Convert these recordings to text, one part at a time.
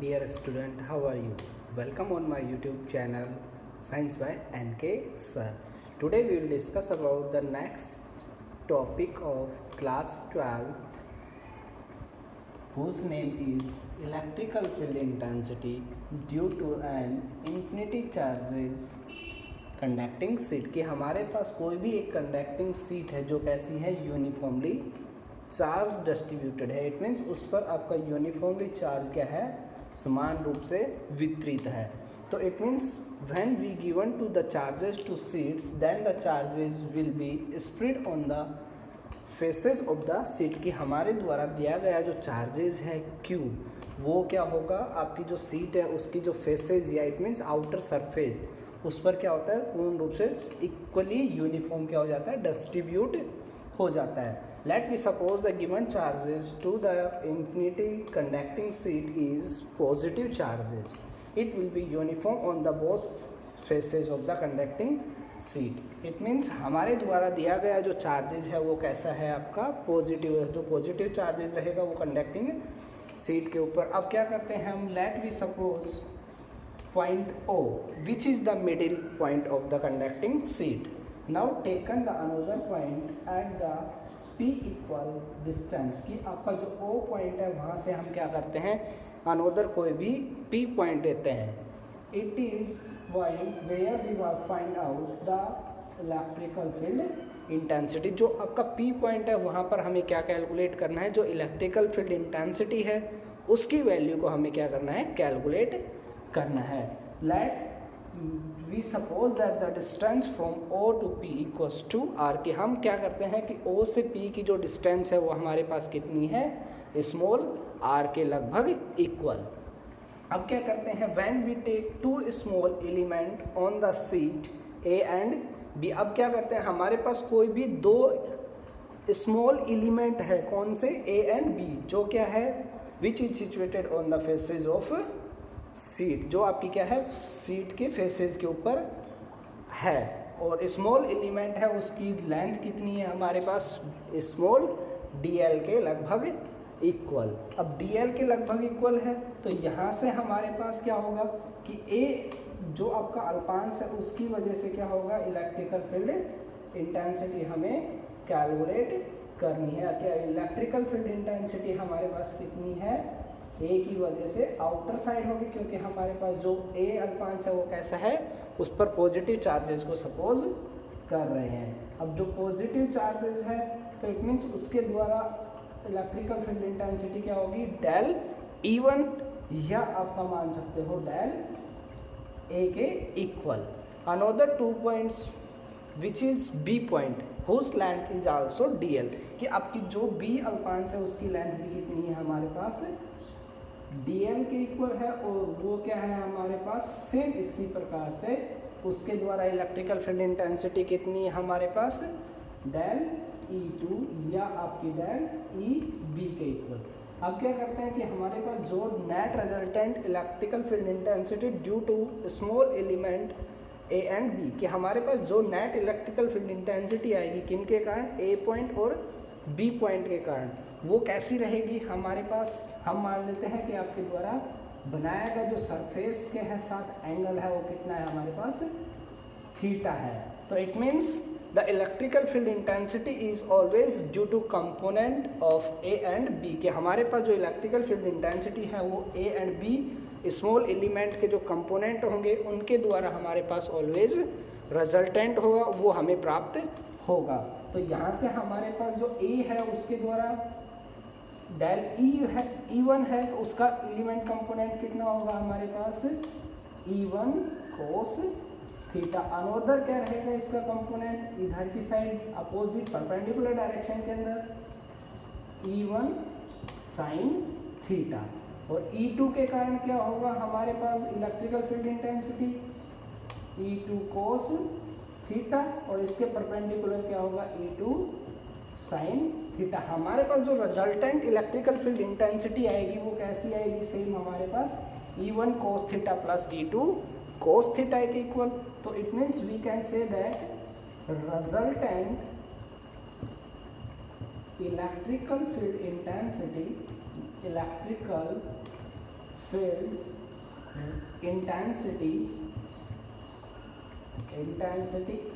Dear student, how are you? Welcome on my YouTube channel Science by NK Sir. Today we will discuss about the next topic of class 12th, whose name is electrical field intensity due to an infinity charges conducting sheet. कि हमारे पास कोई भी एक conducting seat है जो कैसी है, uniformly charge distributed है। इट मीन्स उस पर आपका यूनिफॉर्मली चार्ज क्या है, समान रूप से वितरित है। तो it means when we given to the charges to seats then the charges will be spread on the faces of the seat. कि हमारे द्वारा दिया गया जो चार्जेस है Q, वो क्या होगा, आपकी जो सीट है उसकी जो फेसेस या इट मीन्स आउटर सरफेस, उस पर क्या होता है, पूर्ण रूप से इक्वली यूनिफॉर्म क्या हो जाता है, डिस्ट्रीब्यूट हो जाता है। Let we suppose the given charges to the infinity conducting seat is positive charges, it will be uniform on the both faces of the conducting seat. It means हमारे द्वारा दिया गया जो चार्जेस है वो कैसा है, आपका पॉजिटिव है। जो पॉजिटिव चार्जेस रहेगा वो कंडक्टिंग सीट के ऊपर। अब क्या करते हैं हम, let we suppose point O, which is the middle point of the conducting sheet. Now taken the another point at the P equal distance, कि आपका जो O point है वहाँ से हम क्या करते हैं, another कोई भी P point देते हैं। It is point where we will find out the electrical field intensity। जो आपका P point है वहाँ पर हमें क्या कैलकुलेट करना है, जो इलेक्ट्रिकल फील्ड इंटेंसिटी है उसकी वैल्यू को हमें क्या करना है, कैलकुलेट करना है। Let we suppose that the distance from O to P equals to R। कि हम क्या करते हैं कि O से P की जो डिस्टेंस है वो हमारे पास कितनी है, स्मॉल r के लगभग इक्वल। अब क्या करते हैं, when we take to small element on the seat A and B। अब क्या करते हैं, हमारे पास कोई भी दो स्मॉल एलिमेंट है, कौन से, A एंड B, जो क्या है, which is situated on the faces of seat, जो आपकी क्या है, सीट के फेसेस के ऊपर है। और स्मॉल एलिमेंट है उसकी लेंथ कितनी है हमारे पास, स्मॉल dl के लगभग इक्वल। अब dl के लगभग इक्वल है तो यहाँ से हमारे पास क्या होगा कि A जो आपका अल्पांश है उसकी वजह से क्या होगा, इलेक्ट्रिकल फील्ड इंटेंसिटी हमें कैलकुलेट करनी है। क्या इलेक्ट्रिकल फील्ड इंटेंसिटी हमारे पास कितनी है, A की वजह से आउटर साइड होगी, क्योंकि हमारे पास जो A अल्पांश है वो कैसा है, उस पर पॉजिटिव चार्जेस को सपोज कर रहे हैं। अब जो पॉजिटिव चार्जेस है तो इट मीन्स उसके द्वारा इलेक्ट्रिकल फील्ड इंटेंसिटी क्या होगी, डेल E1, या आपका मान सकते हो डेल A के equal. Another 2 points which is B point whose length is also DL। कि आपकी जो B अल्पांश है उसकी लेंथ भी कितनी है हमारे पास, DL के इक्वल है। और वो क्या है हमारे पास, सेम इसी प्रकार से उसके द्वारा इलेक्ट्रिकल फील्ड इंटेंसिटी कितनी है हमारे पास, डेल E2 या आपकी डेल EB के इक्वल। अब क्या करते हैं कि हमारे पास जो net resultant electrical field intensity due to small element A and B, कि हमारे पास जो नेट इलेक्ट्रिकल फील्ड इंटेंसिटी आएगी किनके कारण, A पॉइंट और B पॉइंट के कारण, वो कैसी रहेगी हमारे पास, हम मान लेते हैं कि आपके द्वारा बनाया गया जो सरफेस के है साथ एंगल है वो कितना है हमारे पास, थीटा है। तो it means the electrical field intensity is always due to component of A and B। कि हमारे पास जो इलेक्ट्रिकल फील्ड इंटेंसिटी है वो A and B small element के जो कंपोनेंट होंगे उनके द्वारा हमारे पास ऑलवेज रिजल्टेंट होगा, वो हमें प्राप्त होगा। तो यहाँ से हमारे पास जो A है उसके द्वारा डेल E1 है तो उसका एलिमेंट कंपोनेंट कितना होगा हमारे पास, E1 cos थीटा। अनोदर क्या रहेगा इसका कंपोनेंट, इधर की साइड अपोजिट परपेंडिकुलर डायरेक्शन के अंदर, E1 sin थीटा। और E2 के कारण क्या होगा हमारे पास electrical field intensity, E2 cos theta, और इसके परपेंडिकुलर क्या होगा, E2 sin थीटा। हमारे पास जो रिजल्टेंट इलेक्ट्रिकल फील्ड इंटेंसिटी आएगी वो कैसी आएगी, सेम हमारे पास E1 cos theta plus E2 cos theta के इक्वल। तो it means we can say that resultant electrical field intensity field intensity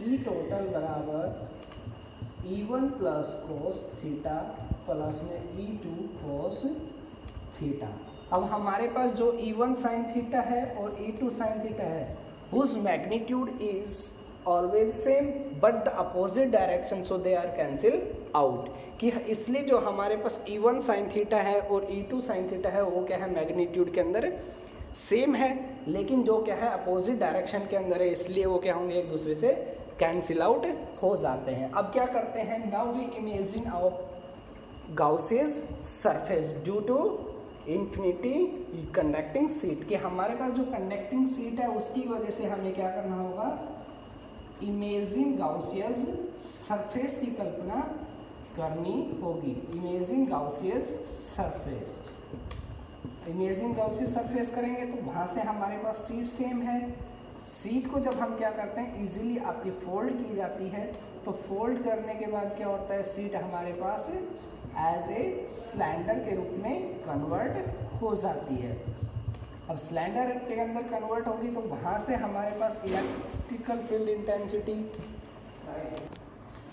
E total बराबर E1 plus cos theta plus में E2 कोस थीटा। अब हमारे पास जो E1 साइन थीटा है और E2 साइन थीटा है, whose magnitude is always same but the opposite direction, so they are cancel out। कि इसलिए जो हमारे पास E1 साइन थीटा है और E2 साइन थीटा है वो क्या है, मैग्नीट्यूड के अंदर सेम है, लेकिन जो क्या है अपोजिट डायरेक्शन के अंदर है, इसलिए वो क्या होंगे, एक दूसरे से कैंसिल आउट हो जाते हैं। अब क्या करते हैं, now we imagine our Gaussian surface due to infinity conducting sheet, कि हमारे पास जो कंडक्टिंग सीट है उसकी वजह से हमें क्या करना होगा, इमेजिन गाउसियस सरफेस की कल्पना करनी होगी। इमेजिन गाउसियस सरफेस, इमेजिन गाउसियस सरफेस करेंगे तो वहाँ से हमारे पास सीट सेम है। सीट को जब हम क्या करते हैं, इजीली आपकी फोल्ड की जाती है, तो फोल्ड करने के बाद क्या होता है, सीट हमारे पास एज ए सिलेंडर के रूप में कन्वर्ट हो जाती है। अब सिलेंडर के अंदर कन्वर्ट होगी तो वहाँ से हमारे पास electrical field intensity,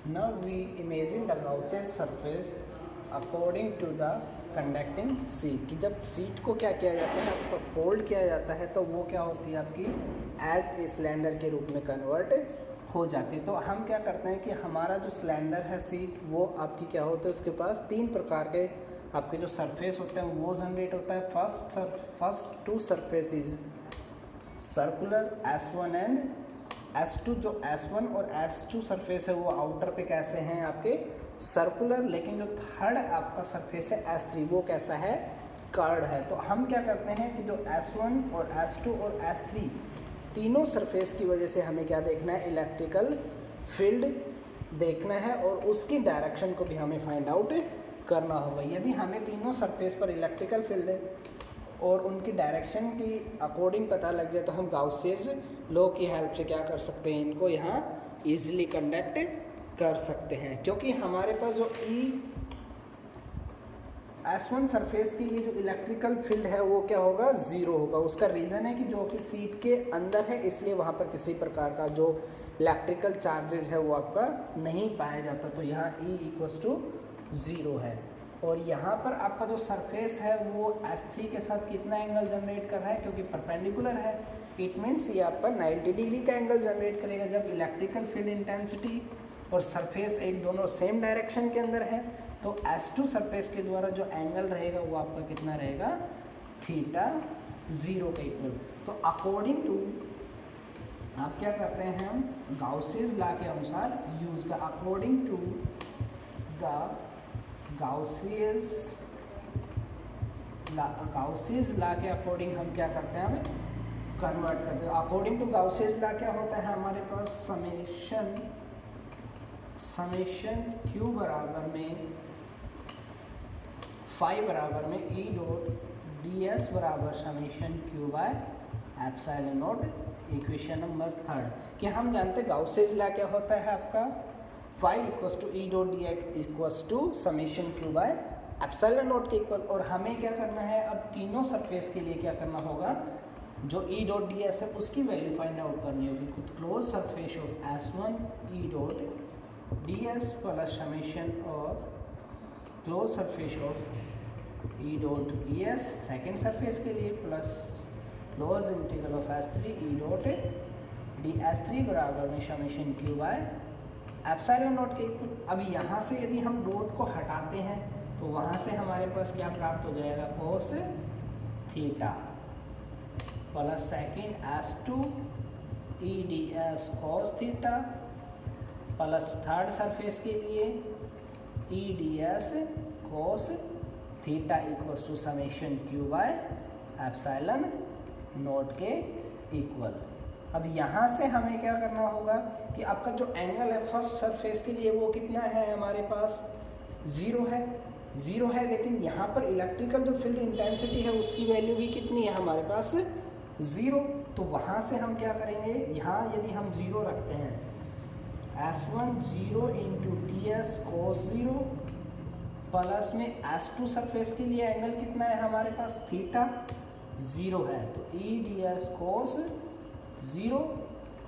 now we imagine the Gaussian surface according to the conducting sheet, कि जब सीट को क्या किया जाता है, आपको फोल्ड किया जाता है तो वो क्या होती है, आपकी एज ए सिलेंडर के रूप में कन्वर्ट हो जाती है। तो हम क्या करते हैं कि हमारा जो सिलेंडर है सीट, वो आपकी क्या होता है, उसके पास तीन प्रकार के आपके जो सरफेस होते हैं वो जनरेट होता है। First two surface is circular S1 and S2। जो S1 और S2 सरफेस है वो आउटर पे कैसे हैं, आपके सर्कुलर, लेकिन जो थर्ड आपका सरफेस है S3 वो कैसा है, कर्ड है। तो हम क्या करते हैं कि जो S1 और S2 और S3 तीनों सरफेस की वजह से हमें क्या देखना है, इलेक्ट्रिकल फील्ड देखना है और उसकी डायरेक्शन को भी हमें फाइंड आउट करना होगा। यदि हमें तीनों सरफेस पर इलेक्ट्रिकल फील्ड और उनकी डायरेक्शन की अकॉर्डिंग पता लग जाए तो हम गाउसियस लॉ की हेल्प से क्या कर सकते हैं, इनको यहाँ ईजिली कंडक्ट कर सकते हैं। क्योंकि हमारे पास जो S1 सरफेस के लिए जो इलेक्ट्रिकल फील्ड है वो क्या होगा, ज़ीरो होगा। उसका रीज़न है कि जो कि सीट के अंदर है, इसलिए वहाँ पर किसी प्रकार का जो इलेक्ट्रिकल चार्जेज है वो आपका नहीं पाया जाता। तो यहाँ E = 0 है। और यहाँ पर आपका जो सरफेस है वो S3 के साथ कितना एंगल जनरेट कर रहा है, क्योंकि परपेंडिकुलर है, इट मीन्स ये आपका 90 डिग्री का एंगल जनरेट करेगा। जब इलेक्ट्रिकल फील्ड इंटेंसिटी और सरफेस एक दोनों सेम डायरेक्शन के अंदर है तो S2 सरफेस के द्वारा जो एंगल रहेगा वो आपका कितना रहेगा, θ0 के इक्वल। तो अकॉर्डिंग टू आप क्या करते हैं, हम गाउसियस लॉ के अनुसार यूज का, अकॉर्डिंग टू द गाउसियस लॉ के अकॉर्डिंग हम क्या करते हैं, हमें कन्वर्ट करते हैं। अकॉर्डिंग टू गाउसियस लॉ क्या होता है हमारे पास, समेशन Q बराबर में फाई बराबर में E डॉट ds बराबर summation Q by epsilon not. Equation number 3 कि हम जानते हैं गाउसियस लॉ क्या होता है आपका, phi = E dot dx = summation Q by epsilon naught के इक्वल। और हमें क्या करना है, अब तीनों सरफेस के लिए क्या करना होगा, जो E डॉट ds है उसकी वैल्यू फाइंड आउट करनी होगी। तो close surface of S1 E dot ds plus summation और close surface of E dot ds second surface के लिए plus close integral of S3 E dot ds3 बराबर में summation Q by epsilon naught के equal. अब यहाँ से यदि हम डॉट को हटाते हैं तो वहाँ से हमारे पास क्या प्राप्त हो जाएगा, cos theta plus second S2 E ds cos theta plus third surface के लिए E ds cos theta = summation Q by epsilon naught के इक्वल। अब यहाँ से हमें क्या करना होगा कि आपका जो एंगल है फर्स्ट सरफेस के लिए वो कितना है, हमारे पास 0 है, लेकिन यहाँ पर इलेक्ट्रिकल जो फील्ड इंटेंसिटी है उसकी वैल्यू भी कितनी है, हमारे पास 0। तो वहाँ से हम क्या करेंगे, यहाँ यदि हम 0 रखते हैं, S1 0 × ds cos 0 प्लस में S2 सरफेस के लिए एंगल कितना है हमारे पास, थीटा 0 है, तो ई डी एस कोस 0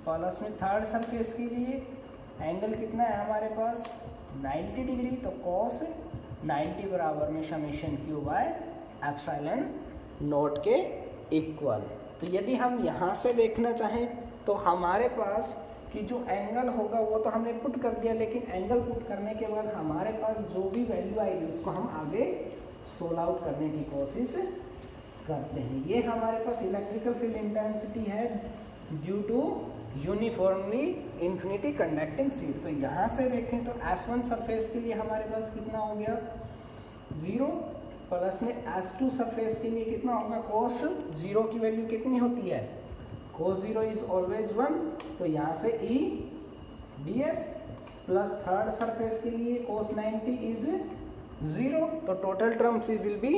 प्लस में थर्ड सरफेस के लिए एंगल कितना है हमारे पास 90 डिग्री, तो कॉस 90 बराबर में summation Q by epsilon naught के इक्वल। तो यदि हम यहाँ से देखना चाहें तो हमारे पास कि जो एंगल होगा वो तो हमने पुट कर दिया, लेकिन एंगल पुट करने के बाद हमारे पास जो भी वैल्यू आएगी उसको हम आगे सोल्व आउट करने की कोशिश करते हैं। ये हमारे पास इलेक्ट्रिकल फील्ड इंटेंसिटी है due to uniformly infinity conducting sheet. तो यहाँ से देखें तो S1 सरफेस के लिए हमारे पास कितना हो गया 0 प्लस में S2 सरफेस के लिए कितना होगा cos 0 की वैल्यू कितनी होती है cos 0 इज ऑलवेज 1, तो यहाँ से E ds plus third surface के लिए cos 90 इज 0, तो total terms will be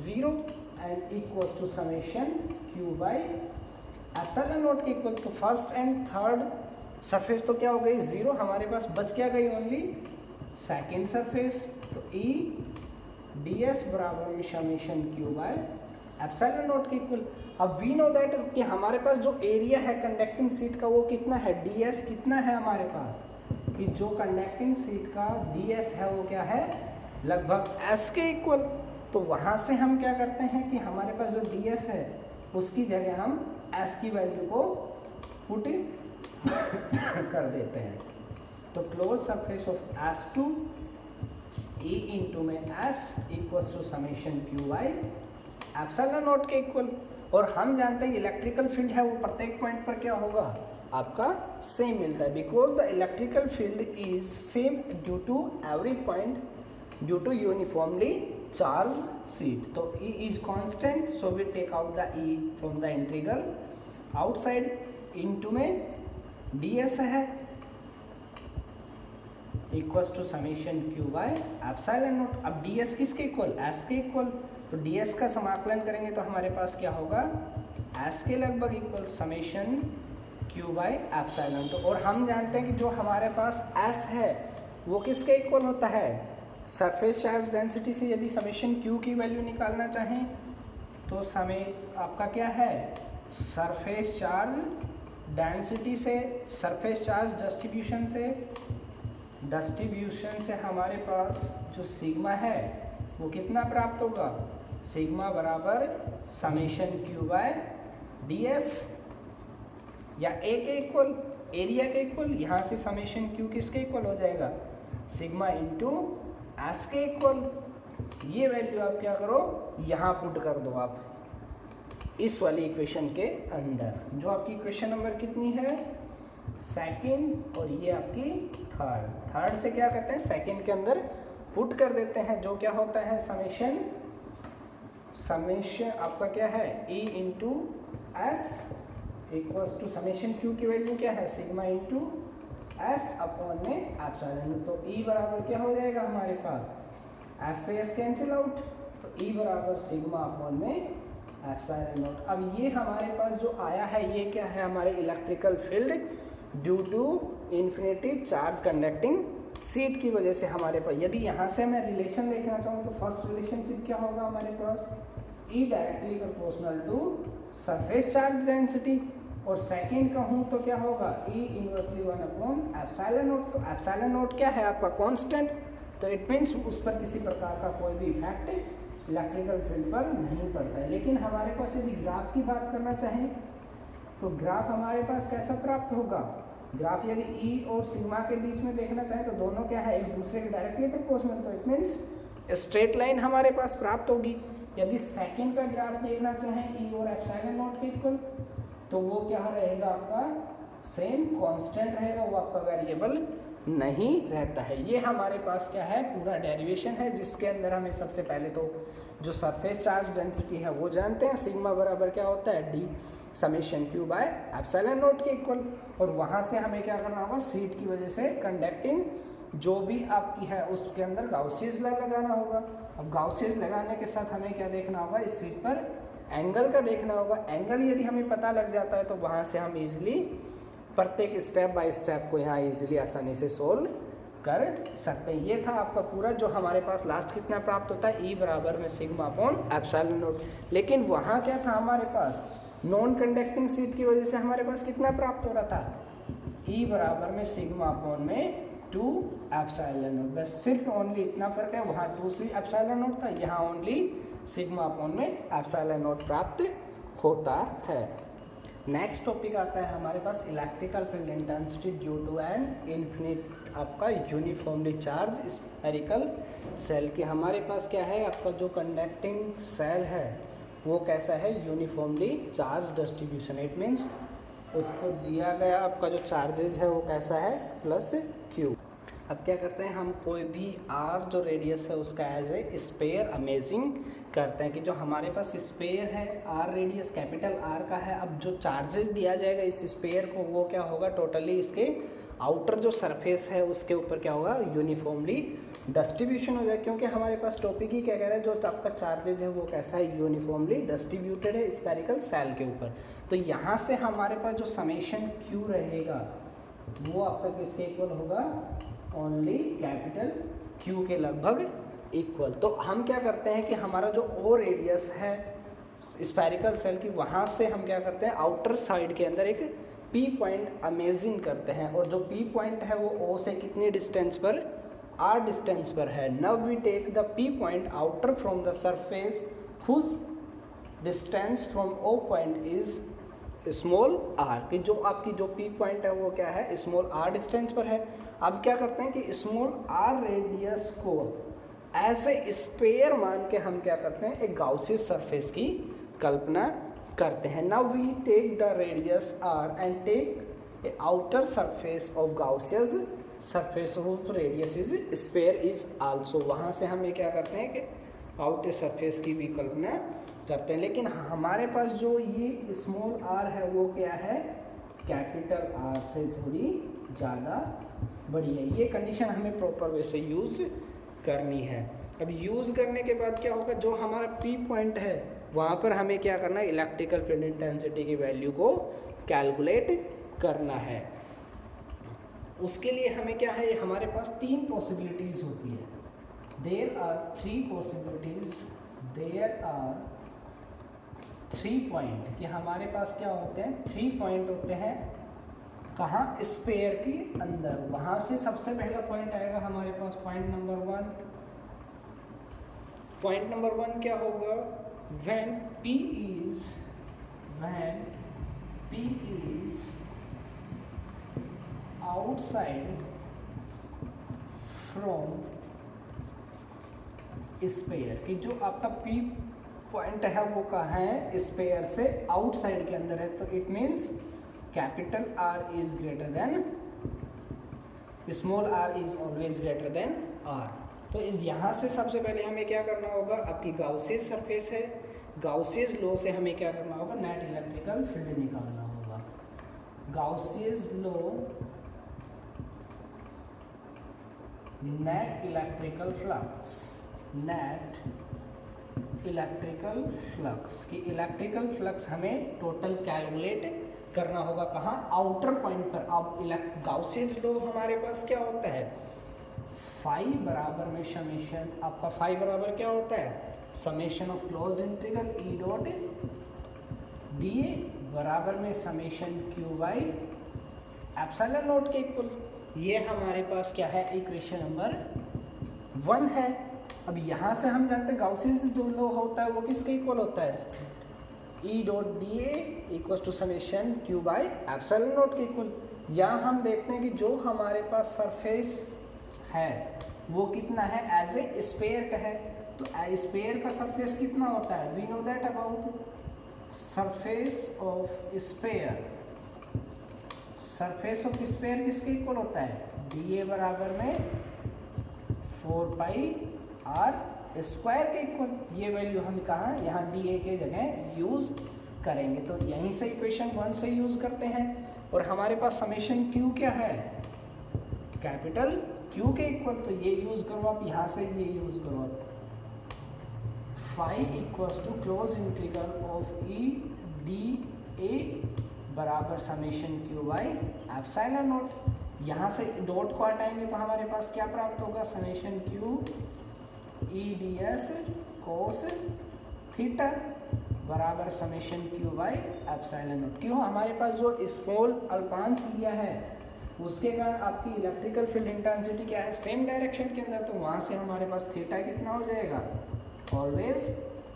0 and equals to summation q by epsilon naught के इक्वल। तो फर्स्ट एंड थर्ड सरफेस तो क्या हो गई 0, हमारे पास बच क्या गई ओनली सेकेंड सरफेस, तो E ds बराबर में summation q by epsilon naught के इक्वल। अब वी नो दैट कि हमारे पास जो एरिया है कंडक्टिंग शीट का वो कितना है ds कितना है हमारे पास, कि जो कंडक्टिंग शीट का ds है वो क्या है लगभग s के इक्वल। तो वहाँ से हम क्या करते हैं कि हमारे पास जो ds है उसकी जगह हम s की वैल्यू को पुट कर देते हैं। तो close surface of S2 E into में S equals to summation q by epsilon naught के इक्वल। और हम जानते हैं इलेक्ट्रिकल फील्ड है वो प्रत्येक पॉइंट पर क्या होगा आपका सेम मिलता है, because the electrical field is same due to every point due to uniformly charge sheet. तो E is constant, so we take out the E from the integral outside into में ds है equals to summation q by epsilon naught. अब ds किसके equal s के equal, तो ds का समाकलन करेंगे तो हमारे पास क्या होगा s के लगभग equal summation q by epsilon. तो और हम जानते हैं कि जो हमारे पास s है वो किसके इक्वल होता है सरफेस चार्ज डेंसिटी से। यदि समेशन q की वैल्यू निकालना चाहें तो समय आपका क्या है सरफेस चार्ज डेंसिटी से, सरफेस चार्ज डिस्ट्रीब्यूशन से हमारे पास जो सिग्मा है वो कितना प्राप्त होगा, सिग्मा बराबर समेशन q बाय ds या a के इक्वल एरिया के इक्वल। यहाँ से समेशन q किसके इक्वल हो जाएगा सिग्मा इंटू s के इक्वल। ये वैल्यू आप क्या करो यहाँ पुट कर दो आप इस वाली इक्वेशन के अंदर, जो आपकी इक्वेशन नंबर कितनी है सेकंड, और ये आपकी थर्ड से क्या करते हैं सेकंड के अंदर पुट कर देते हैं, जो क्या होता है समेशन आपका क्या है E into S equals to summation Q की वैल्यू क्या है सिग्मा इंटू एस अपॉन में एप्सिलॉन। तो E बराबर क्या हो जाएगा हमारे पास S से S कैंसिल आउट, तो E बराबर सिग्मा अपॉन में एप्सिलॉन नॉट। अब ये हमारे पास जो आया है ये क्या है हमारे electrical field due to infinity charge conducting sheet की वजह से हमारे पास। यदि यहाँ से मैं रिलेशन देखना चाहूँ तो फर्स्ट रिलेशनशिप क्या होगा हमारे पास E directly proportional to surface charge density, और सेकेंड का हूँ तो क्या होगा E inversely 1 upon epsilon naught. तो एप्सिलॉन नॉट क्या है आपका कांस्टेंट, तो इट मीन्स उस पर किसी प्रकार का कोई भी इफेक्ट इलेक्ट्रिकल फील्ड पर नहीं पड़ता है। लेकिन हमारे पास यदि ग्राफ की बात करना चाहें तो ग्राफ हमारे पास कैसा प्राप्त होगा, ग्राफ यदि E और सिग्मा के बीच में देखना चाहें तो दोनों क्या है एक दूसरे के डायरेक्टली प्रोपोर्शनल, तो इट मीन्स स्ट्रेट लाइन हमारे पास प्राप्त होगी। यदि सेकंड का ग्राफ देखना चाहें E और एप्सिलॉन नॉट के इक्वल तो वो क्या रहेगा आपका सेम कांस्टेंट रहेगा, वो आपका वेरिएबल नहीं रहता है। ये हमारे पास क्या है पूरा डेरिवेशन है जिसके अंदर हमें सबसे पहले तो जो सरफेस चार्ज डेंसिटी है वो जानते हैं सिग्मा बराबर क्या होता है D summation Q by epsilon naught के इक्वल, और वहाँ से हमें क्या करना होगा शीट की वजह से कंडक्टिंग जो भी आपकी है उसके अंदर गाउसियस लॉ लगाना होगा। अब गाउसियस लगाने के साथ हमें क्या देखना होगा इस शीट पर एंगल का देखना होगा। एंगल यदि हमें पता लग जाता है तो वहाँ से हम इजीली प्रत्येक स्टेप बाय स्टेप को यहाँ इजीली आसानी से सोल्व कर सकते हैं। ये था आपका पूरा जो हमारे पास लास्ट कितना प्राप्त होता है, ई बराबर में सिग्मा अपॉन एप्सिलॉन नॉट। लेकिन वहाँ क्या था हमारे पास, नॉन कंडक्टिंग शीट की वजह से हमारे पास कितना प्राप्त हो रहा था, ई बराबर में सिग्मा अपॉन में 2 एप्सिलॉन नॉट। बस सिर्फ ओनली इतना फर्क है, वहाँ 2 एप्सिलॉन नॉट था, यहाँ ओनली सिग्मा अपॉन में एप्सिलॉन नॉट प्राप्त होता है। नेक्स्ट टॉपिक आता है हमारे पास electrical field intensity due to an infinite आपका यूनिफॉर्मली चार्ज स्फेरिकल सेल की। हमारे पास क्या है, आपका जो कंडक्टिंग सेल है वो कैसा है, uniformly charge distribution. It means उसको दिया गया आपका जो चार्जेज है वो कैसा है, प्लस क्यू। अब क्या करते हैं हम, कोई भी आर जो रेडियस है उसका एज ए स्पेयर अमेजिंग करते हैं कि जो हमारे पास स्पेयर है, आर रेडियस कैपिटल आर का है। अब जो चार्जेस दिया जाएगा इस स्पेयर को वो क्या होगा, टोटली इसके आउटर जो सरफेस है उसके ऊपर क्या होगा, यूनिफॉर्मली डिस्ट्रीब्यूशन हो जाएगा। क्योंकि हमारे पास टॉपिक ही क्या कह रहा है, जो आपका चार्जेज है वो कैसा है, यूनिफॉर्मली डिस्ट्रीब्यूटेड है स्फेरिकल सेल के ऊपर। तो यहाँ से हमारे पास जो समेशन क्यू रहेगा वो आपका किसके इक्वल होगा, ओनली कैपिटल क्यू के लगभग इक्वल। तो हम क्या करते हैं कि हमारा जो ओ रेडियस है स्फेरिकल सेल की, वहाँ से हम क्या करते हैं, आउटर साइड के अंदर एक पी पॉइंट अमेजिंग करते हैं। और जो पी पॉइंट है वो ओ से कितनी डिस्टेंस पर, आर डिस्टेंस पर है। Now we take the P point outer from the surface whose distance from O point is small R, कि जो आपकी जो पी पॉइंट है वो क्या है, स्मॉल आर डिस्टेंस पर है। अब क्या करते हैं कि स्मॉल आर रेडियस को ऐसे स्पेयर मान के हम क्या करते हैं, एक गाउसियस सरफेस की कल्पना करते हैं। Now we take the radius R and take a outer surface of Gaussian surface of radius is sphere is also. वहाँ से हम ये क्या करते हैं कि आउटर सरफेस की भी कल्पना करते हैं। लेकिन हमारे पास जो ये स्मॉल आर है वो क्या है, कैपिटल आर से थोड़ी ज़्यादा बड़ी है। ये कंडीशन हमें प्रॉपर वे से यूज़ करनी है। अब यूज़ करने के बाद क्या होगा, जो हमारा पी पॉइंट है वहाँ पर हमें क्या करना है, इलेक्ट्रिकल फील्ड इंटेंसिटी की वैल्यू को कैलकुलेट करना है। उसके लिए हमें क्या है, हमारे पास 3 पॉसिबिलिटीज़ होती है। There are 3 possibilities, there are 3 point, कि हमारे पास क्या होते हैं, 3 पॉइंट होते हैं। कहाँ, स्पेयर के अंदर। वहाँ से सबसे पहला पॉइंट आएगा हमारे पास, पॉइंट नंबर 1। पॉइंट नंबर 1 क्या होगा, when P is outside from sphere, कि जो आपका P पॉइंट है वो कहाँ है, स्पेयर से आउटसाइड के अंदर है। तो it means capital R is greater than small r is always greater than R। तो इस यहाँ से सबसे पहले हमें क्या करना होगा, आपकी गाउसियस सरफेस है, गाउसियस लॉ से हमें क्या करना होगा, नेट इलेक्ट्रिकल फील्ड निकालना होगा। Gauss's law, net electrical flux, net electrical flux, कि इलेक्ट्रिकल फ्लक्स हमें टोटल कैलकुलेट करना होगा कहाँ, आउटर पॉइंट पर। अब गाउसियस लॉ हमारे पास क्या होता है, फाई बराबर में समेशन, आपका फाई बराबर क्या होता है, summation of close integral E dot D A बराबर में summation Q by epsilon naught के इक्वल। ये हमारे पास क्या है, इक्वेशन नंबर 1 है। अब यहाँ से हम जानते हैं गाउसियस जो लॉ होता है वो किसके इक्वल होता है, E dot D A equal to summation Q by epsilon naught के इक्वल। यहाँ हम देखते हैं कि जो हमारे पास सरफेस है वो कितना है, एज ए स्पेयर का है। तो स्पेयर का सरफेस कितना होता है, we know that about surface of sphere, surface of sphere किसके इक्वल होता है, डी ए बराबर में 4 पाई आर स्क्वायर के इक्वल। ये वैल्यू हम कहाँ, यहाँ डी ए के जगह यूज करेंगे। तो यहीं से इक्वेशन 1 से यूज करते हैं। और हमारे पास समेशन क्यू क्या है, कैपिटल क्यू के इक्वल। तो ये यूज करो आप, यहाँ से ये यूज करो आप, phi equals to close integral of E D A बराबर summation Q by epsilon naught. यहाँ से डॉट को हटाएंगे तो हमारे पास क्या प्राप्त होगा, summation Q E D S cos theta बराबर summation Q by epsilon naught. क्यों, हमारे पास जो स्मॉल अल्पांश लिया है उसके कारण आपकी इलेक्ट्रिकल फील्ड इंटेंसिटी क्या है, सेम डायरेक्शन के अंदर, तो वहाँ से हमारे पास थीटा कितना हो जाएगा, ऑलवेज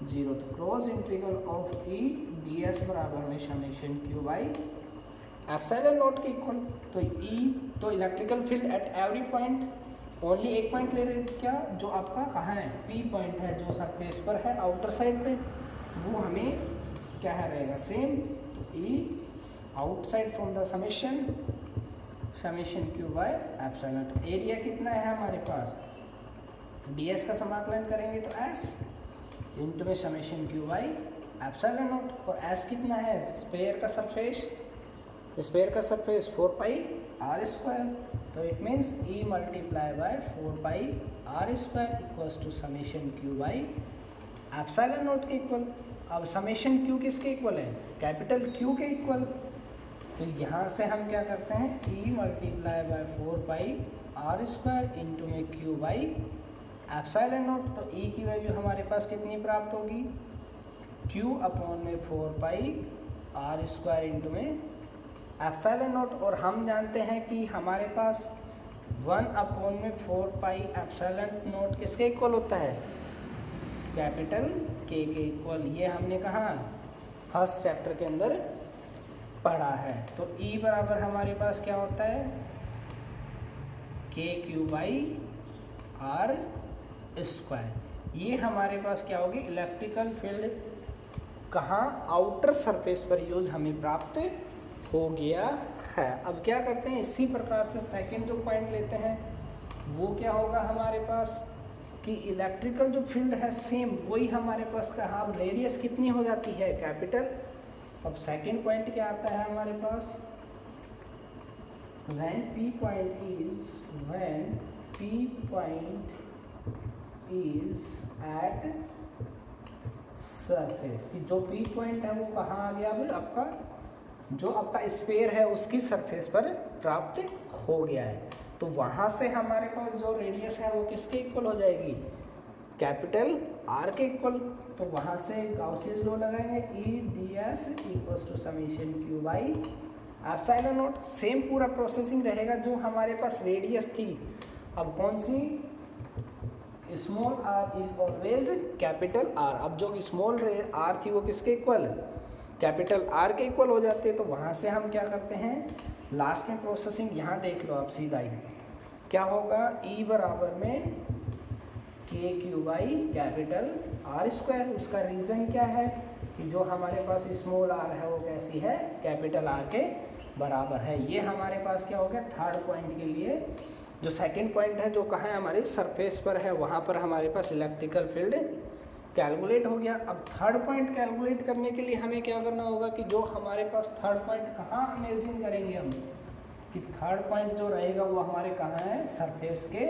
0। तो cross integral of E D S बराबर में summation Q by epsilon naught के इक्वल। तो ई तो electrical field at every point, only एक पॉइंट ले रहे थे क्या, जो आपका कहाँ है, पी पॉइंट है जो सरफेस पर है आउटर साइड पे, वो हमें क्या है रहेगा सेम। तो E outside from the summation Q by epsilon naught. Area कितना है हमारे पास, ds का समाकलन करेंगे तो s इंटू में summation Q by epsilon naught, और s कितना है, स्फीयर का सरफेस 4 पाई आर स्क्वायर। तो it means e multiply by 4 pi R square equals to summation Q by epsilon naught के इक्वल। अब समेशन क्यू किसके equal है, कैपिटल क्यू के इक्वल। तो यहाँ से हम क्या करते हैं, e multiply by 4 pi R square into में क्यू बाई एप्सिलॉन नॉट। तो e की वैल्यू हमारे पास कितनी प्राप्त होगी, q अपॉन में 4 पाई आर स्क्वायर इंटू में एप्सिलॉन नॉट। और हम जानते हैं कि हमारे पास 1 अपॉन में 4 पाई एप्सिलॉन नॉट किसके इक्वल होता है, कैपिटल k के इक्वल। ये हमने कहा फर्स्ट चैप्टर के अंदर पढ़ा है। तो E बराबर हमारे पास क्या होता है, K Q by R square. ये हमारे पास क्या होगी, इलेक्ट्रिकल फील्ड कहाँ, आउटर सरफेस पर यूज हमें प्राप्त हो गया है। अब क्या करते हैं, इसी प्रकार से सेकंड जो पॉइंट लेते हैं वो क्या होगा हमारे पास, कि इलेक्ट्रिकल जो फील्ड है सेम वही हमारे पास कहाँ, अब रेडियस कितनी हो जाती है, कैपिटल। अब सेकंड पॉइंट क्या आता है हमारे पास, when P point is at surface, कि जो P पॉइंट है वो कहाँ आ गया, भाई आपका जो आपका स्फीयर है उसकी सरफेस पर प्राप्त हो गया है। तो वहाँ से हमारे पास जो रेडियस है वो किसके इक्वल हो जाएगी, कैपिटल R के इक्वल। तो वहाँ से गाउसियन लॉ लगाएंगे, E D S equals to summation Q by epsilon naught. Same पूरा प्रोसेसिंग रहेगा जो हमारे पास रेडियस थी। अब कौन सी, small r is always capital R। अब जो स्मॉल r थी वो किसके इक्वल, कैपिटल R के इक्वल हो जाते हैं। तो वहाँ से हम क्या करते हैं, लास्ट में प्रोसेसिंग यहाँ देख लो आप सीधा ही क्या होगा, E बराबर में के Q by capital R square. उसका रीज़न क्या है कि जो हमारे पास स्मॉल r है वो कैसी है, कैपिटल R के बराबर है। ये हमारे पास क्या हो गया, थर्ड पॉइंट के लिए। जो सेकंड पॉइंट है जो कहाँ है, हमारी सरफेस पर है, वहाँ पर हमारे पास इलेक्ट्रिकल फील्ड कैलकुलेट हो गया। अब थर्ड पॉइंट कैलकुलेट करने के लिए हमें क्या करना होगा, कि जो हमारे पास थर्ड पॉइंट कहाँ इमेजिन करेंगे हम, कि थर्ड पॉइंट जो रहेगा वो हमारे कहाँ है, सरफेस के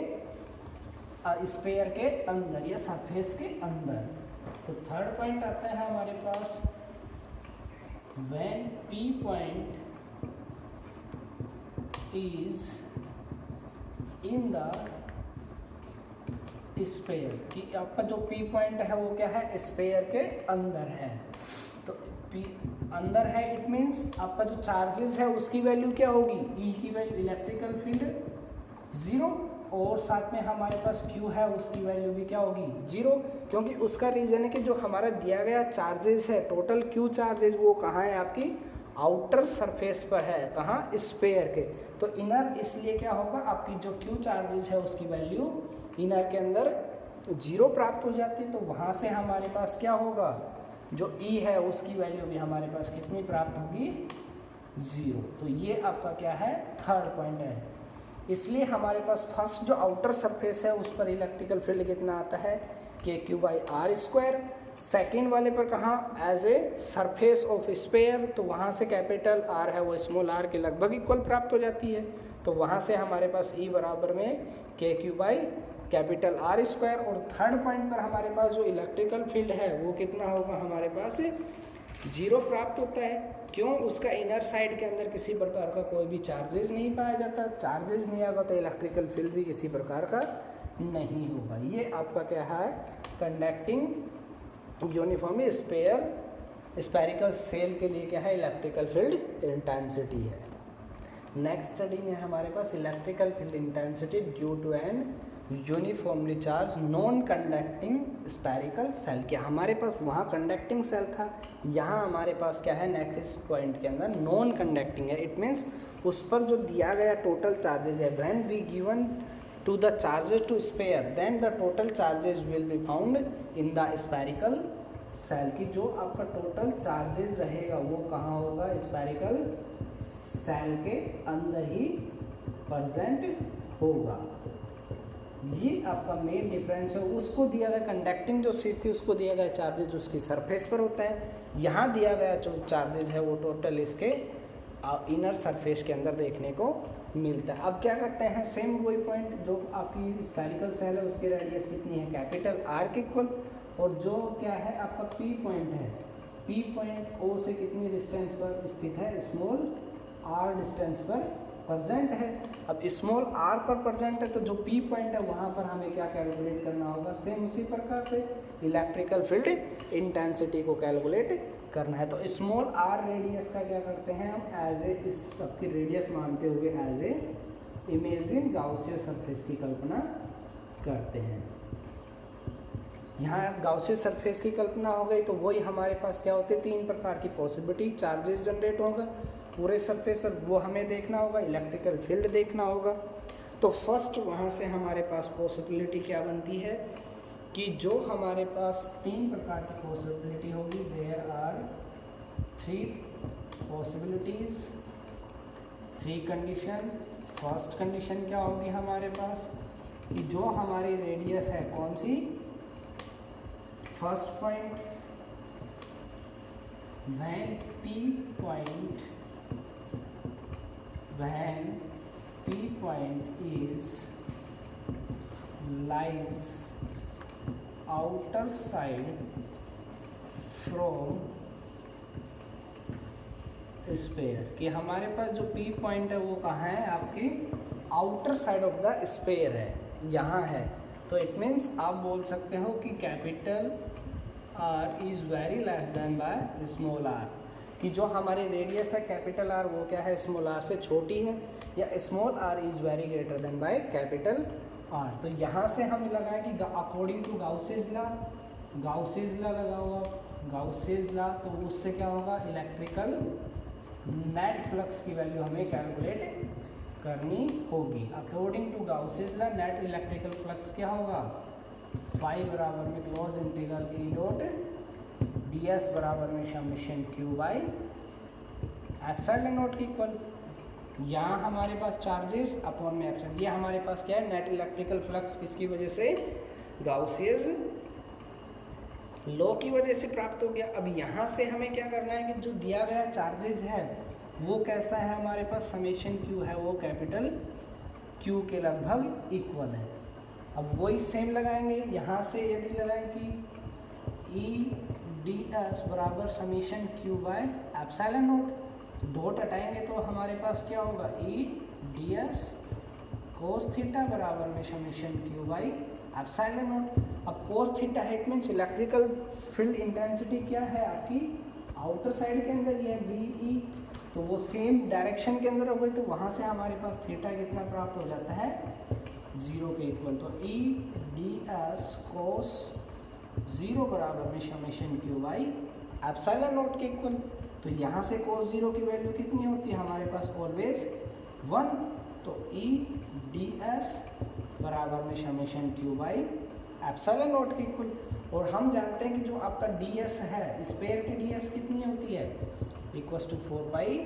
स्फीयर के अंदर या सरफेस के अंदर। तो थर्ड पॉइंट आता है हमारे पास when P point is in the sphere, कि आपका जो P पॉइंट है वो क्या है, स्फीयर के अंदर है। तो P अंदर है, इट मीन्स आपका जो चार्जेस है उसकी वैल्यू क्या होगी, E की वैल्यू, इलेक्ट्रिकल फील्ड 0, और साथ में हमारे पास Q है उसकी वैल्यू भी क्या होगी 0, क्योंकि उसका रीजन है कि जो हमारा दिया गया चार्जेस है, टोटल Q चार्जेस वो कहाँ है, आपकी आउटर सरफेस पर है, कहाँ, स्फीयर के। तो इनर इसलिए क्या होगा, आपकी जो Q चार्जेस है उसकी वैल्यू इनर के अंदर 0 प्राप्त हो जाती है। तो वहाँ से हमारे पास क्या होगा, जो E है उसकी वैल्यू भी हमारे पास कितनी प्राप्त होगी, 0। तो ये आपका क्या है, थर्ड पॉइंट है। इसलिए हमारे पास फर्स्ट जो आउटर सरफेस है उस पर इलेक्ट्रिकल फील्ड कितना आता है, K Q by R square. Second वाले पर कहाँ, as a surface of sphere, तो वहाँ से कैपिटल R है वो स्मॉल r के लगभग इक्वल प्राप्त हो जाती है। तो वहाँ से हमारे पास E बराबर में के Q by capital R square. और थर्ड पॉइंट पर हमारे पास जो इलेक्ट्रिकल फील्ड है वो कितना होगा हमारे पास, जीरो प्राप्त होता है। क्यों? उसका इनर साइड के अंदर किसी प्रकार का कोई भी चार्जेस नहीं पाया जाता। चार्जेस नहीं आएगा तो इलेक्ट्रिकल फील्ड भी किसी प्रकार का नहीं होगा। ये आपका क्या है? कंडक्टिंग यूनिफॉर्मली स्पेरिकल सेल के लिए क्या है? इलेक्ट्रिकल फील्ड इंटेंसिटी है। नेक्स्ट स्टडी में हमारे पास electrical field intensity due to an uniformly charge non conducting spherical shell. क्या हमारे पास वहाँ कंडक्टिंग सेल था, यहाँ हमारे पास क्या है? नेक्स्ट पॉइंट के अंदर नॉन कंडक्टिंग है। इट मीन्स उस पर जो दिया गया टोटल चार्जेज है, when we given to the charges to sphere then the total charges will be found in the spherical shell. की जो आपका टोटल चार्जेज रहेगा वो कहाँ होगा? स्पेरिकल सेल के अंदर ही प्रेजेंट होगा। ये आपका मेन डिफरेंस है। उसको दिया गया कंडक्टिंग जो शीट थी उसको दिया गया चार्जेज उसकी सरफेस पर होता है, यहाँ दिया गया जो चार्जेज है वो टोटल इसके इनर सरफेस के अंदर देखने को मिलता है। अब क्या करते हैं? सेम वही पॉइंट जो आपकी स्पेरिकल सेल है उसकी रेडियस कितनी है? कैपिटल आर के इक्वल, और जो क्या है आपका पी पॉइंट है, पी पॉइंट ओ से कितनी डिस्टेंस पर स्थित है? स्मॉल आर डिस्टेंस पर प्रेजेंट है। अब स्मॉल आर पर प्रेजेंट है तो जो पी पॉइंट है वहाँ पर हमें क्या कैलकुलेट करना होगा? सेम उसी प्रकार से इलेक्ट्रिकल फील्ड इंटेंसिटी को कैलकुलेट करना है। तो स्मॉल आर रेडियस का क्या करते हैं हम? एज ए इस सबकी रेडियस मानते हुए as a imagine Gaussian surface की कल्पना करते हैं। यहाँ गाउसियन सरफेस की कल्पना हो गई तो वही हमारे पास क्या होते हैं? तीन प्रकार की पॉसिबिलिटी चार्जेस जनरेट होगा पूरे सरफेस पर, वो हमें देखना होगा। इलेक्ट्रिकल फील्ड देखना होगा। तो फर्स्ट वहाँ से हमारे पास पॉसिबिलिटी क्या बनती है कि जो हमारे पास तीन प्रकार की पॉसिबिलिटी होगी। There are three possibilities, three condition. First condition क्या होगी हमारे पास कि जो हमारी रेडियस है कौन सी? First point, when P point is lies outer side from sphere. कि हमारे पास जो P पॉइंट है वो कहाँ है? आपकी outer side of the sphere है, यहाँ है। तो इट मीन्स आप बोल सकते हो कि capital R is very less than by small r। कि जो हमारी रेडियस है कैपिटल R वो क्या है? स्मॉल r से छोटी है, या small r is very greater than by capital R। तो यहाँ से हम लगाएं कि अकॉर्डिंग टू गाउसेज ला लगा हुआ, गाउसेज ला, तो उससे क्या होगा? इलेक्ट्रिकल नेट फ्लक्स की वैल्यू हमें कैलकुलेट करनी होगी। According to Gauss's law net electrical flux क्या होगा? फाई बराबर में close integral E dot D S बराबर में summation Q by epsilon naught के इक्वल। यहाँ हमारे पास चार्जेस अपॉन में एप्सिलॉन, ये हमारे पास क्या है? नेट इलेक्ट्रिकल फ्लक्स किसकी वजह से? गाउसियस लॉ की वजह से प्राप्त हो गया। अब यहाँ से हमें क्या करना है कि जो दिया गया चार्जेस है वो कैसा है हमारे पास? समेशन क्यू है वो कैपिटल क्यू के लगभग इक्वल है। अब वही सेम लगाएंगे, यहाँ से यदि लगाएं कि ई डी एस बराबर summation Q by epsilon not, dot हटाएंगे तो हमारे पास क्या होगा? ई डी एस कोस थीटा बराबर में summation Q by epsilon naught. अब कोस थीटा है, it means electrical field intensity क्या है आपकी? आउटर साइड के अंदर, ये डी ई, तो वो सेम डायरेक्शन के अंदर हो गई, तो वहाँ से हमारे पास थीटा कितना प्राप्त हो जाता है? 0 के इक्वल। तो ई डी एस कोस 0 बराबर में summation Q by epsilon naught के इक्वल। तो यहाँ से कोस 0 की वैल्यू कितनी होती है हमारे पास? ऑलवेज 1। तो ई डी एस बराबर में summation Q by epsilon naught के इक्वल। और हम जानते हैं कि जो आपका डी एस है, स्पेयर की डी एस कितनी होती है? Equals to 4 pi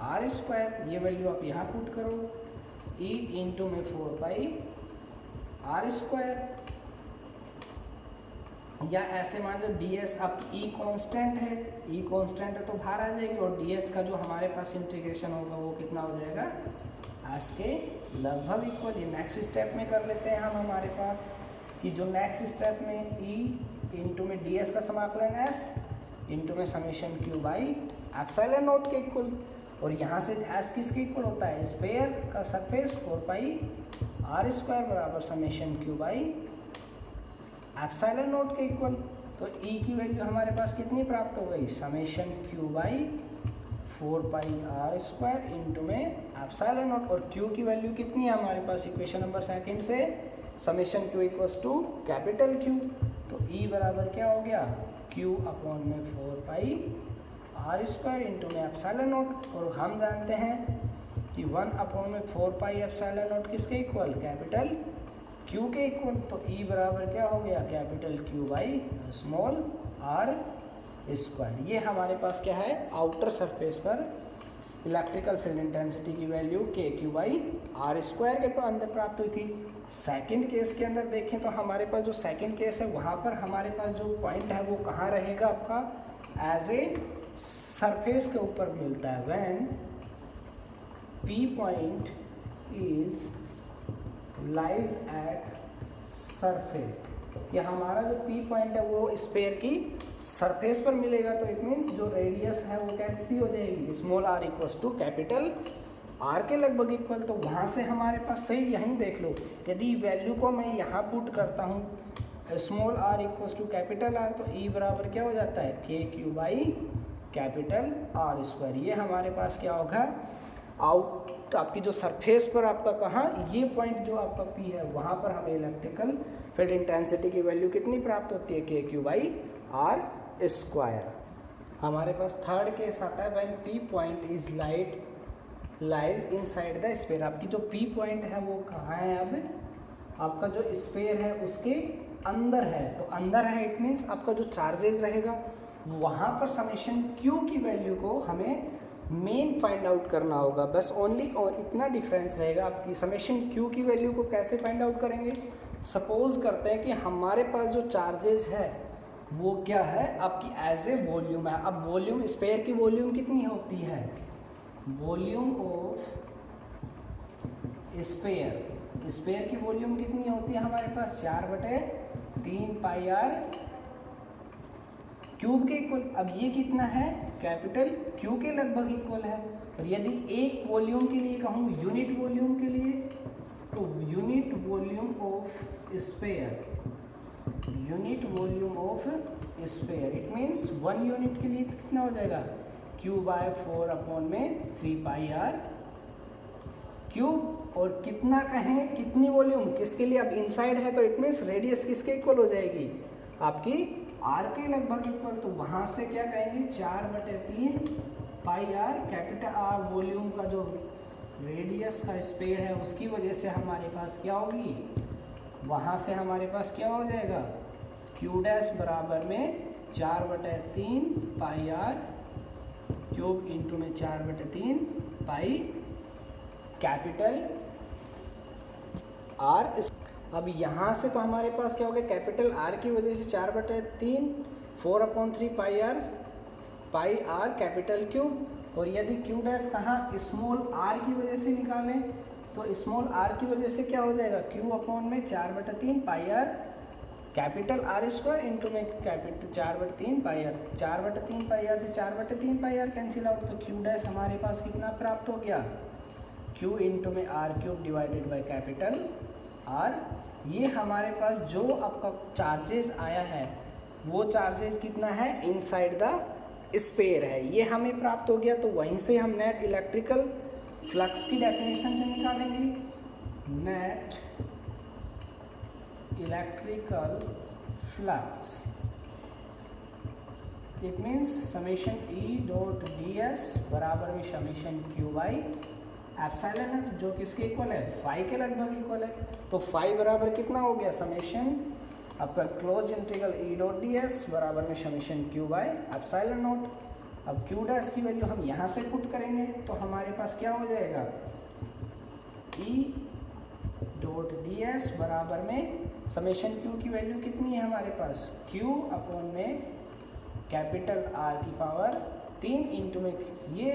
R square. ये वैल्यू आप यहाँ पुट करो, ई इंटू में 4 पाई आर स्क्वायर, या ऐसे मान लो डी एस आपकी ई कांस्टेंट है, ई कांस्टेंट है तो बाहर आ जाएगी, और डी एस का जो हमारे पास इंटीग्रेशन होगा वो कितना हो जाएगा? एस के लगभग इक्वल। ये नेक्स्ट स्टेप में कर लेते हैं हम हमारे पास कि जो नेक्स्ट स्टेप में ई इंटू में डी एस का समाकलन एस, इंटू में summation Q by epsilon naught के इक्वल। और यहाँ से एस किसके इक्वल होता है, स्फीयर का सरफेस 4 पाई आर स्क्वायर बराबर summation Q by epsilon naught के इक्वल। तो ई की वैल्यू हमारे पास कितनी प्राप्त हो गई, summation Q by 4 pi R square into में एप्सिलॉन नॉट। और क्यू की वैल्यू कितनी है हमारे पास इक्वेशन नंबर सेकंड से, summation Q equals to capital Q. तो ई बराबर क्या हो गया, क्यू अपॉन में 4 पाई आर स्क्वायर इंटू में एप्सिलॉन नॉट। और हम जानते हैं कि 1 अपॉन में 4 पाई एप्सिलॉन नॉट किसके इक्वल, कैपिटल क्यू के इक्वल। तो ई बराबर क्या हो गया, capital Q by small R square. ये हमारे पास क्या है, आउटर सरफेस पर इलेक्ट्रिकल फील्ड इंटेंसिटी की value K Q by R square के अंदर प्राप्त हुई थी। सेकंड केस के अंदर देखें तो हमारे पास जो सेकंड केस है वहाँ पर हमारे पास जो पॉइंट है वो कहाँ रहेगा आपका, एज ए सरफेस के ऊपर मिलता है। When P point is lies at surface, कि हमारा जो पी पॉइंट है वो स्फीयर की सरफेस पर मिलेगा। तो इट मीन्स जो रेडियस है वो कैसी हो जाएगी, small R equals to capital R के लगभग इक्वल। तो वहाँ से हमारे पास सही यहीं देख लो, यदि वैल्यू को मैं यहाँ पुट करता हूँ small R equals to capital R, तो ई बराबर क्या हो जाता है, K Q by capital R square. ये हमारे पास क्या होगा, आउट आपकी जो सरफेस पर आपका कहाँ, ये पॉइंट जो आपका पी है वहाँ पर हमें इलेक्ट्रिकल फील्ड इंटेंसिटी की वैल्यू कितनी प्राप्त होती है, K Q by R square. हमारे पास थर्ड केस आता है, when P point is lies inside the sphere. आपकी जो पी पॉइंट है वो कहाँ है, अब आपका जो स्फीयर है उसके अंदर है। तो अंदर है इट मीन्स आपका जो चार्जेस रहेगा वहाँ पर समेशन क्यू की वैल्यू को हमें मेन फाइंड आउट करना होगा। बस ओनली और इतना डिफरेंस रहेगा। आपकी समेशन क्यू की वैल्यू को कैसे फाइंड आउट करेंगे, सपोज करते हैं कि हमारे पास जो चार्जेस है वो क्या है, आपकी एज ए वॉल्यूम है। अब वॉल्यूम, स्फीयर की वॉल्यूम कितनी होती है, वॉल्यूम ऑफ स्फीयर की वॉल्यूम कितनी होती है हमारे पास, 4/3 पाई आर क्यूब के इक्वल। अब ये कितना है, कैपिटल क्यू के लगभग इक्वल है। और यदि एक वॉल्यूम के लिए कहूँ, यूनिट वॉल्यूम के लिए, तो unit volume of sphere, unit volume of sphere it means 1 unit के लिए कितना हो जाएगा, क्यू बाय 4 अपॉन में 3 पाई आर क्यूब। और कितना कहें, कितनी वॉल्यूम किसके लिए, अब इनसाइड है तो इट मीन्स रेडियस किसके इक्वल हो जाएगी, आपकी आर के लगभग इक्वल। तो वहाँ से क्या कहेंगे, 4/3 pi R, capital are volume का जो रेडियस का स्फीयर है उसकी वजह से हमारे पास क्या होगी, वहाँ से हमारे पास क्या हो जाएगा, क्यू डैश बराबर में 4/3 पाई आर क्यूब इंटू में 4/3 पाई कैपिटल आर। अब यहाँ से तो हमारे पास क्या हो गया, कैपिटल आर की वजह से 4/3 4/3 पाई आर कैपिटल क्यूब। और यदि क्यू डैश कहाँ, स्मॉल आर की वजह से निकालें, तो स्मॉल आर की वजह से क्या हो जाएगा, क्यू अपॉन में 4/3 pi R capital R square into में capital 4/3 pi R. 4/3 pi R से 4/3 पाई आर कैंसिल आउट, तो क्यू डैश हमारे पास कितना प्राप्त हो गया, क्यू इंटू में R cube divided by capital R. ये हमारे पास जो आपका चार्जेस आया है वो चार्जेस कितना है, इनसाइड द स्फीयर है, ये हमें प्राप्त हो गया। तो वहीं से हम नेट इलेक्ट्रिकल फ्लक्स की डेफिनेशन से निकालेंगे, net electrical flux it means summation E dot D S बराबर में summation Q by epsilon not, जो किसके इक्वल है, फाई के लगभग इक्वल है। तो फाई बराबर कितना हो गया, समेशन आपका close integral E dot D S बराबर में summation Q by epsilon naught. अब क्यू डैश की वैल्यू हम यहाँ से पुट करेंगे तो हमारे पास क्या हो जाएगा, ई डॉट डी एस बराबर में समेशन क्यू की वैल्यू कितनी है हमारे पास, क्यू अपॉन में कैपिटल आर की पावर 3 इंटू में ये।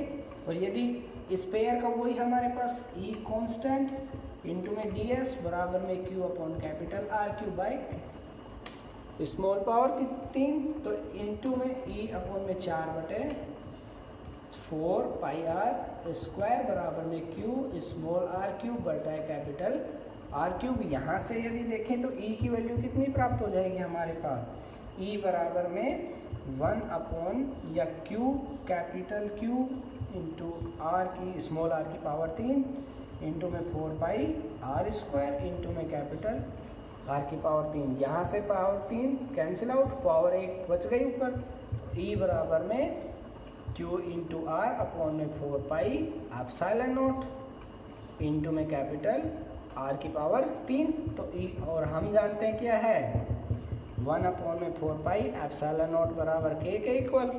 और यदि स्पेयर का वही हमारे पास ई कांस्टेंट इंटू में डी एस बराबर में Q upon capital R Q by small power 3, तो इनटू में ई अपॉन में 4πr² बराबर में क्यू स्मॉल आर क्यूब बटा कैपिटल आर क्यूब। यहाँ से यदि देखें तो ई की वैल्यू कितनी प्राप्त हो जाएगी हमारे पास, ई बराबर में 1 अपॉन या Q capital Q into R की स्मॉल आर की पावर 3 इंटू में 4πr² इंटू में कैपिटल आर की पावर 3। यहाँ से पावर 3 कैंसिल आउट, पावर 1 बच गई ऊपर। ई बराबर में क्यू इंटू आर अपॉन में 4πε0 इंटू में कैपिटल आर की पावर 3। तो ई और हम जानते हैं क्या है 1 अपॉन में 4πε0 बराबर के इक्वल।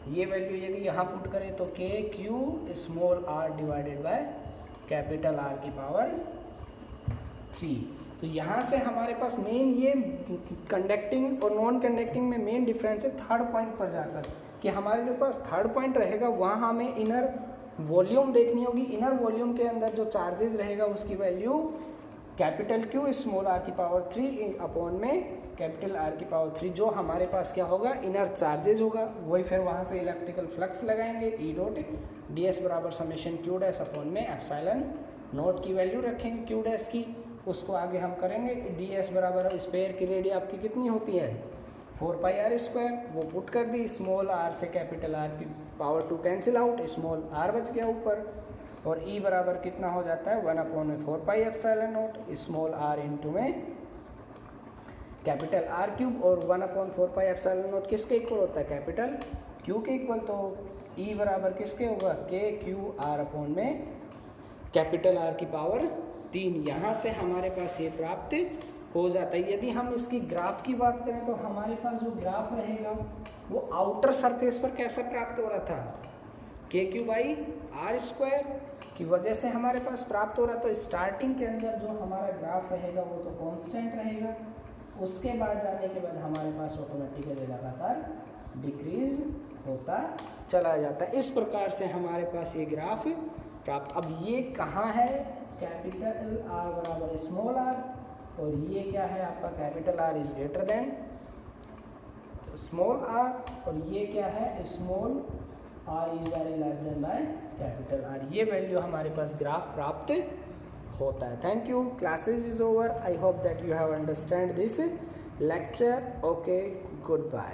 ये वैल्यू यदि यहाँ पुट करें तो K Q small R divided by capital R की पावर 3। तो यहाँ से हमारे पास मेन ये कंडक्टिंग और नॉन कंडक्टिंग में मेन डिफरेंस है थर्ड पॉइंट पर जाकर, कि हमारे जो पास थर्ड पॉइंट रहेगा वहाँ हमें इनर वॉल्यूम देखनी होगी। इनर वॉल्यूम के अंदर जो चार्जेस रहेगा उसकी value capital Q small R की पावर 3 अपॉन में कैपिटल आर की पावर 3, जो हमारे पास क्या होगा इनर चार्जेज होगा। वही फिर वहाँ से इलेक्ट्रिकल फ्लक्स लगाएंगे, ई डॉट डी एस बराबर समेशन क्यू डैश अपॉन में एप्सिलॉन नोट की वैल्यू रखेंगे क्यू डैश की, उसको आगे हम करेंगे। डी एस बराबर स्पेयर की रेडियस आपकी कितनी होती है 4πr², वो पुट कर दी। स्मॉल आर से कैपिटल आर की power 2 cancel out, small R बच गया ऊपर। और ई बराबर कितना हो जाता है 1 अपॉन में 4πε0 स्मॉल आर इंटू में कैपिटल आर क्यूब। और 1 अपॉन 4πε0 किसके इक्वल होता है कैपिटल क्यू के इक्वल। तो ई बराबर किसके होगा के क्यू आर अपॉन में कैपिटल आर की पावर 3। यहाँ से हमारे पास ये प्राप्त हो जाता है। यदि हम इसकी ग्राफ की बात करें तो हमारे पास जो ग्राफ रहेगा वो आउटर सरफेस पर कैसा प्राप्त हो रहा था के क्यू बाई आर स्क्वायर की वजह से हमारे पास प्राप्त हो रहा। तो स्टार्टिंग के अंदर जो हमारा ग्राफ रहेगा वो तो कांस्टेंट रहेगा, उसके बाद जाने के बाद हमारे पास ऑटोमेटिकली लगातार डिक्रीज होता चला जाता है। इस प्रकार से हमारे पास ये ग्राफ प्राप्त। अब ये कहाँ है कैपिटल आर बराबर स्मॉल आर, और ये क्या है आपका capital R is greater than small R, और ये क्या है small R is very less than by capital R. ये वैल्यू हमारे पास ग्राफ प्राप्त होता है। Thank you, classes is over. I hope that you have understand this lecture. Okay, good bye.